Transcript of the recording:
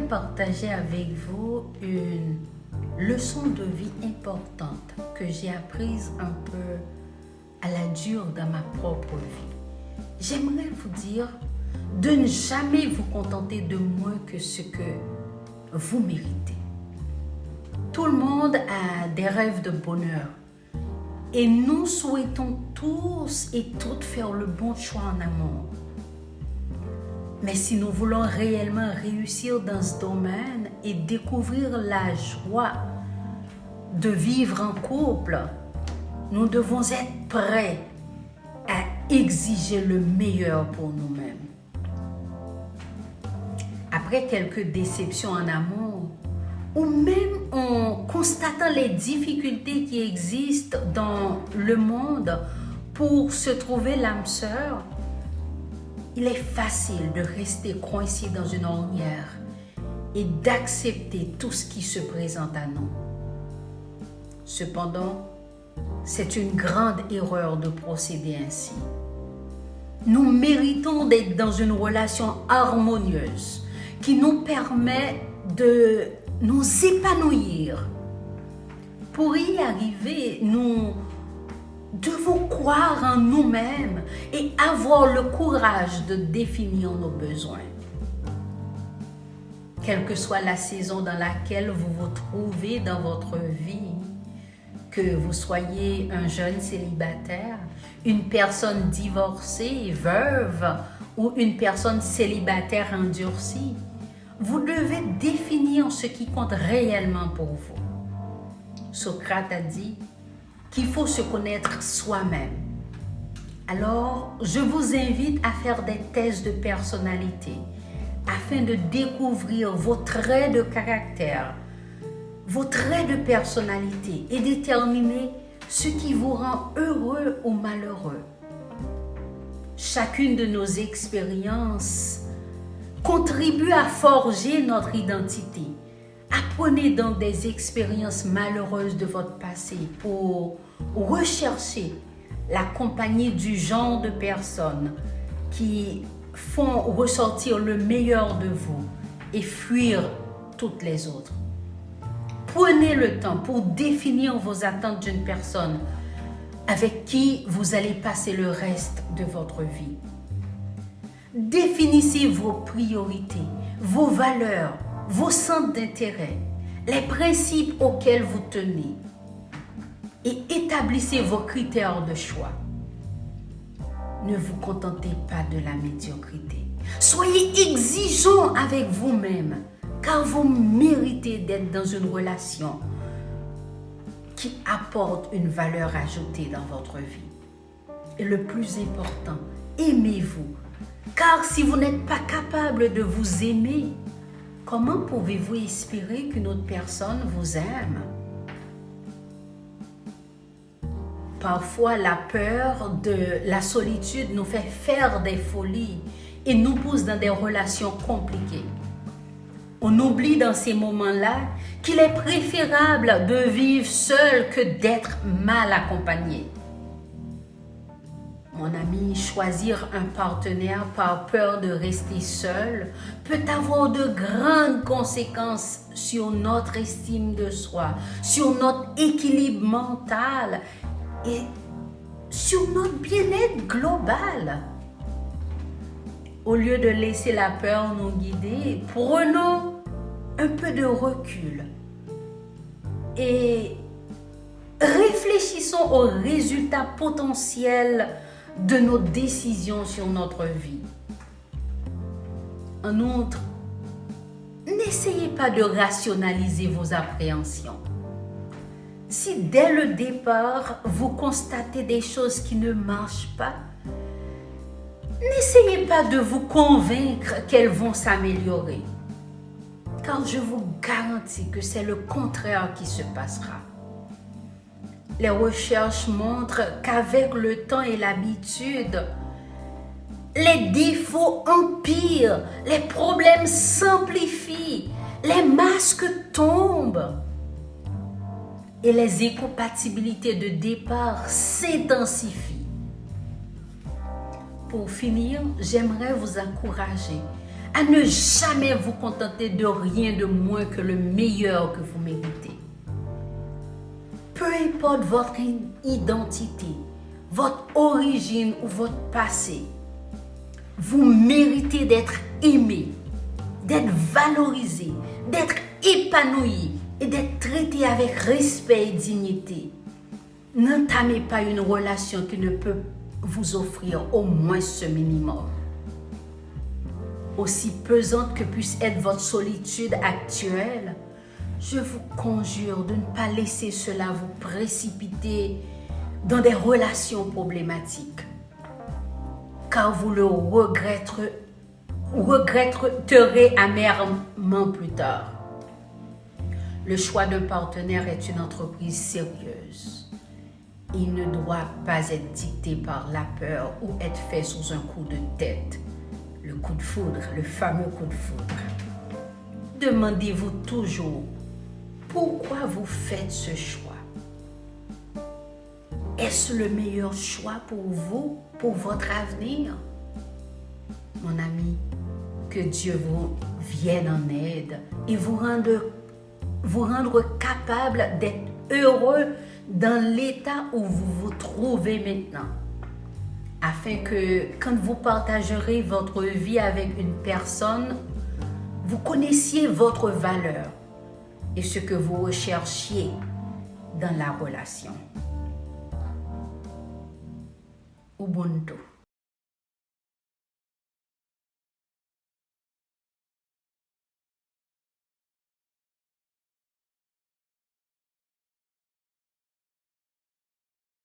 partager avec vous une leçon de vie importante que j'ai apprise un peu à la dure dans ma propre vie. J'aimerais vous dire de ne jamais vous contenter de moins que ce que vous méritez. Tout le monde a des rêves de bonheur et nous souhaitons tous et toutes faire le bon choix en amour. Mais si nous voulons réellement réussir dans ce domaine et découvrir la joie de vivre en couple, nous devons être prêts à exiger le meilleur pour nous-mêmes. Après quelques déceptions en amour, ou même en constatant les difficultés qui existent dans le monde pour se trouver l'âme sœur, il est facile de rester coincé dans une ornière et d'accepter tout ce qui se présente à nous. Cependant, c'est une grande erreur de procéder ainsi. Nous méritons d'être dans une relation harmonieuse qui nous permet de nous épanouir. Pour y arriver, nous devons croire en nous-mêmes et avoir le courage de définir nos besoins. Quelle que soit la saison dans laquelle vous vous trouvez dans votre vie, que vous soyez un jeune célibataire, une personne divorcée, veuve ou une personne célibataire endurcie, vous devez définir ce qui compte réellement pour vous. Socrate a dit qu'il faut se connaître soi-même. Alors, je vous invite à faire des tests de personnalité afin de découvrir vos traits de caractère, vos traits de personnalité et déterminer ce qui vous rend heureux ou malheureux. Chacune de nos expériences contribue à forger notre identité. Apprenez donc des expériences malheureuses de votre passé pour rechercher la compagnie du genre de personnes qui font ressortir le meilleur de vous et fuir toutes les autres. Prenez le temps pour définir vos attentes d'une personne avec qui vous allez passer le reste de votre vie. Définissez vos priorités, vos valeurs, vos centres d'intérêt, les principes auxquels vous tenez et établissez vos critères de choix. Ne vous contentez pas de la médiocrité. Soyez exigeants avec vous-même car vous méritez d'être dans une relation qui apporte une valeur ajoutée dans votre vie. Et le plus important, aimez-vous. Car si vous n'êtes pas capable de vous aimer, comment pouvez-vous espérer qu'une autre personne vous aime? Parfois, la peur de la solitude nous fait faire des folies et nous pousse dans des relations compliquées. On oublie dans ces moments-là qu'il est préférable de vivre seul que d'être mal accompagné. Mon ami, choisir un partenaire par peur de rester seul peut avoir de grandes conséquences sur notre estime de soi, sur notre équilibre mental et sur notre bien-être global. Au lieu de laisser la peur nous guider, prenons un peu de recul et réfléchissons aux résultats potentiels de nos décisions sur notre vie. En outre, n'essayez pas de rationaliser vos appréhensions. Si dès le départ, vous constatez des choses qui ne marchent pas, n'essayez pas de vous convaincre qu'elles vont s'améliorer, car je vous garantis que c'est le contraire qui se passera. Les recherches montrent qu'avec le temps et l'habitude, les défauts empirent, les problèmes s'amplifient, les masques tombent et les incompatibilités de départ s'intensifient. Pour finir, j'aimerais vous encourager à ne jamais vous contenter de rien de moins que le meilleur que vous méritez. Peu importe votre identité, votre origine ou votre passé, vous méritez d'être aimé, d'être valorisé, d'être épanoui et d'être traité avec respect et dignité. N'entamez pas une relation qui ne peut vous offrir au moins ce minimum. Aussi pesante que puisse être votre solitude actuelle, je vous conjure de ne pas laisser cela vous précipiter dans des relations problématiques, car vous le regretterez amèrement plus tard. Le choix d'un partenaire est une entreprise sérieuse. Il ne doit pas être dicté par la peur ou être fait sous un coup de tête. Le coup de foudre, le fameux coup de foudre. Demandez-vous toujours pourquoi vous faites ce choix. Est-ce le meilleur choix pour vous, pour votre avenir? Mon ami, que Dieu vous vienne en aide et vous rendre capable d'être heureux dans l'état où vous vous trouvez maintenant, afin que quand vous partagerez votre vie avec une personne, vous connaissiez votre valeur et ce que vous recherchiez dans la relation. Ubuntu.